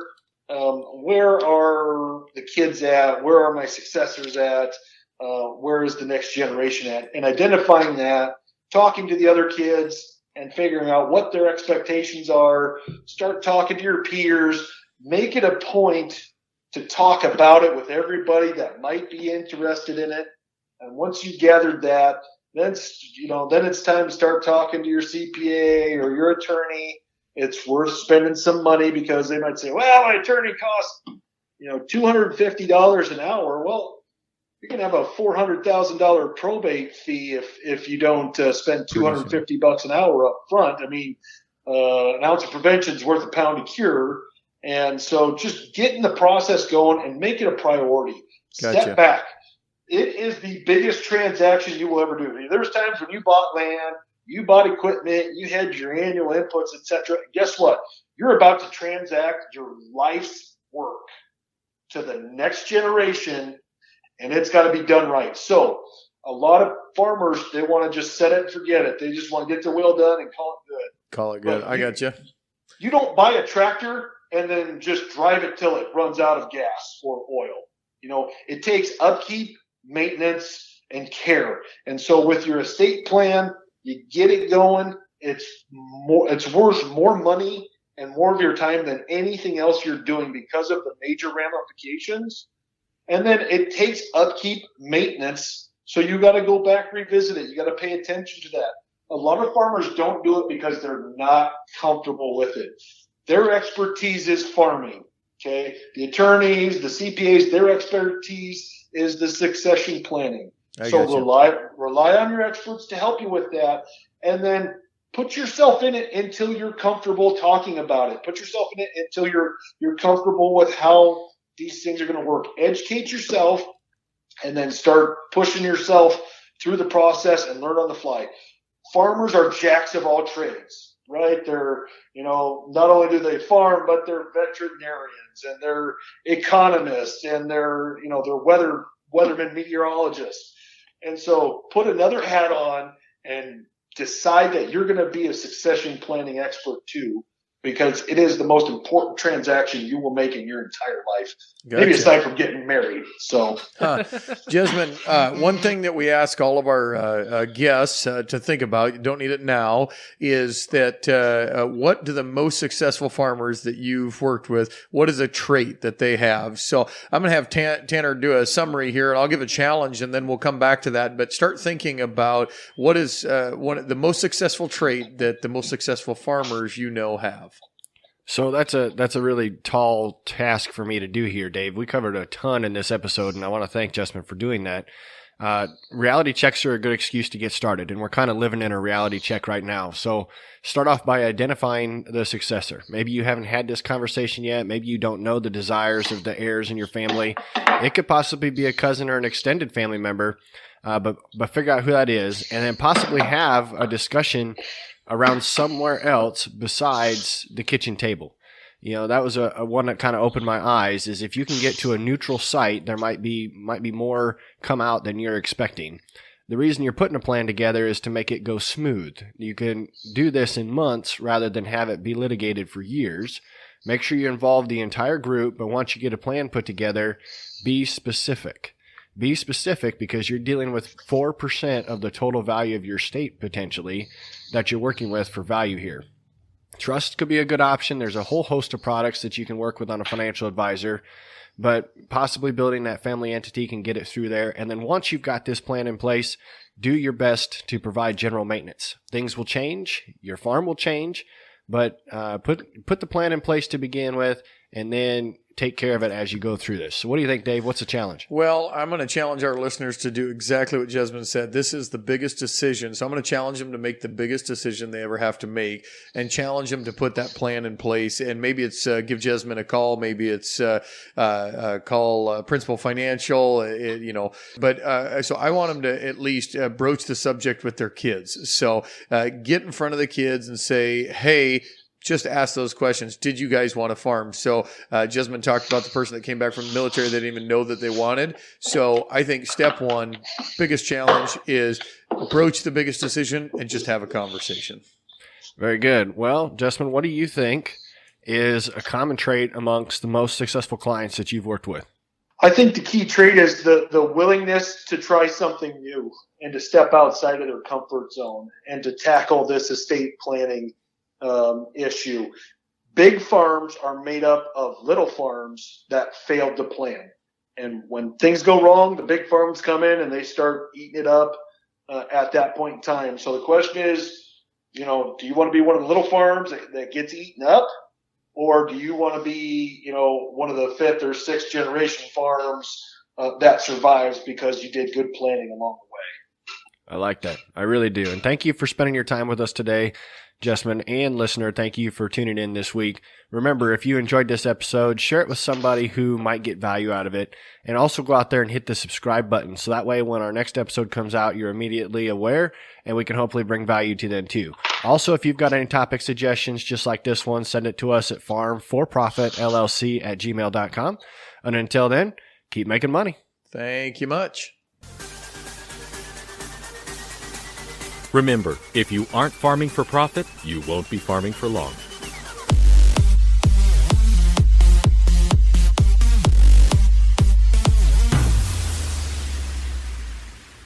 are the kids at? Where are my successors at? Where is the next generation at? And identifying that, talking to the other kids, and figuring out what their expectations are. Start talking to your peers. Make it a point to talk about it with everybody that might be interested in it. And once you've gathered that, then it's time to start talking to your CPA or your attorney. It's worth spending some money, because they might say, well, my attorney costs $250 an hour. Well, you're going to have a $400,000 probate fee if you don't spend $250 an hour up front. I mean, an ounce of prevention is worth a pound of cure. And so just getting the process going and make it a priority. Gotcha. Step back. It is the biggest transaction you will ever do. There's times when you bought land, you bought equipment, you had your annual inputs, etc. Guess what? You're about to transact your life's work to the next generation, and it's got to be done right. So a lot of farmers, they want to just set it and forget it. They just want to get their wheel done and call it good. Call it good. But I got you. You don't buy a tractor and then just drive it till it runs out of gas or oil. It takes upkeep, maintenance, and care. And so with your estate plan, you get it going. It's worth more money and more of your time than anything else you're doing because of the major ramifications. And then it takes upkeep, maintenance. So you got to go back, revisit it. You got to pay attention to that. A lot of farmers don't do it because they're not comfortable with it. Their expertise is farming. Okay. The attorneys, the CPAs, their expertise is the succession planning. So rely on your experts to help you with that. And then put yourself in it until you're comfortable talking about it. Put yourself in it until you're comfortable with how these things are going to work. Educate yourself, and then start pushing yourself through the process and learn on the fly. Farmers are jacks of all trades, right? They're, not only do they farm, but they're veterinarians, and they're economists, and they're weathermen, meteorologists. And so put another hat on and decide that you're going to be a succession planning expert too, because it is the most important transaction you will make in your entire life. Gotcha. Maybe aside from getting married. So, Jessman, one thing that we ask all of our guests to think about, you don't need it now, is that what do the most successful farmers that you've worked with, what is a trait that they have? So I'm going to have Tanner do a summary here, and I'll give a challenge, and then we'll come back to that. But start thinking about what is the most successful trait that the most successful farmers have. So that's a really tall task for me to do here, Dave. We covered a ton in this episode, and I want to thank Jessman for doing that. Reality checks are a good excuse to get started, and we're kind of living in a reality check right now. So start off by identifying the successor. Maybe you haven't had this conversation yet. Maybe you don't know the desires of the heirs in your family. It could possibly be a cousin or an extended family member, but figure out who that is, and then possibly have a discussion around somewhere else besides the kitchen table. That was a one that kind of opened my eyes, is if you can get to a neutral site, there might be more come out than you're expecting. The reason you're putting a plan together is to make it go smooth. You can do this in months rather than have it be litigated for years. Make sure you involve the entire group, but once you get a plan put together, be specific. Be specific, because you're dealing with 4% of the total value of your estate potentially that you're working with for value here. Trust could be a good option. There's a whole host of products that you can work with on a financial advisor, but possibly building that family entity can get it through there. And then once you've got this plan in place, do your best to provide general maintenance. Things will change. Your farm will change, but put the plan in place to begin with, and then take care of it as you go through this. So what do you think, Dave? What's the challenge? Well, I'm going to challenge our listeners to do exactly what Jessman said. This is the biggest decision. So I'm going to challenge them to make the biggest decision they ever have to make, and challenge them to put that plan in place. And maybe it's give Jessman a call. Maybe it's call Principal Financial, But so I want them to at least broach the subject with their kids. So get in front of the kids and say, hey, just ask those questions. Did you guys want to farm? So Jessman talked about the person that came back from the military they didn't even know that they wanted. So I think step one, biggest challenge is broach the biggest decision and just have a conversation. Very good. Well, Jessman, what do you think is a common trait amongst the most successful clients that you've worked with? I think the key trait is the willingness to try something new and to step outside of their comfort zone and to tackle this estate planning issue. Big farms are made up of little farms that failed to plan. And when things go wrong, the big farms come in and they start eating it up at that point in time. So the question is, do you want to be one of the little farms that gets eaten up? Or do you want to be, one of the 5th or 6th generation farms that survives because you did good planning along the way? I like that. I really do. And thank you for spending your time with us today, Jessman, and listener. Thank you for tuning in this week. Remember, if you enjoyed this episode, share it with somebody who might get value out of it. And also go out there and hit the subscribe button. So that way, when our next episode comes out, you're immediately aware, and we can hopefully bring value to them too. Also, if you've got any topic suggestions, just like this one, send it to us at farm4profitllc@gmail.com. And until then, keep making money. Thank you much. Remember, if you aren't farming for profit, you won't be farming for long.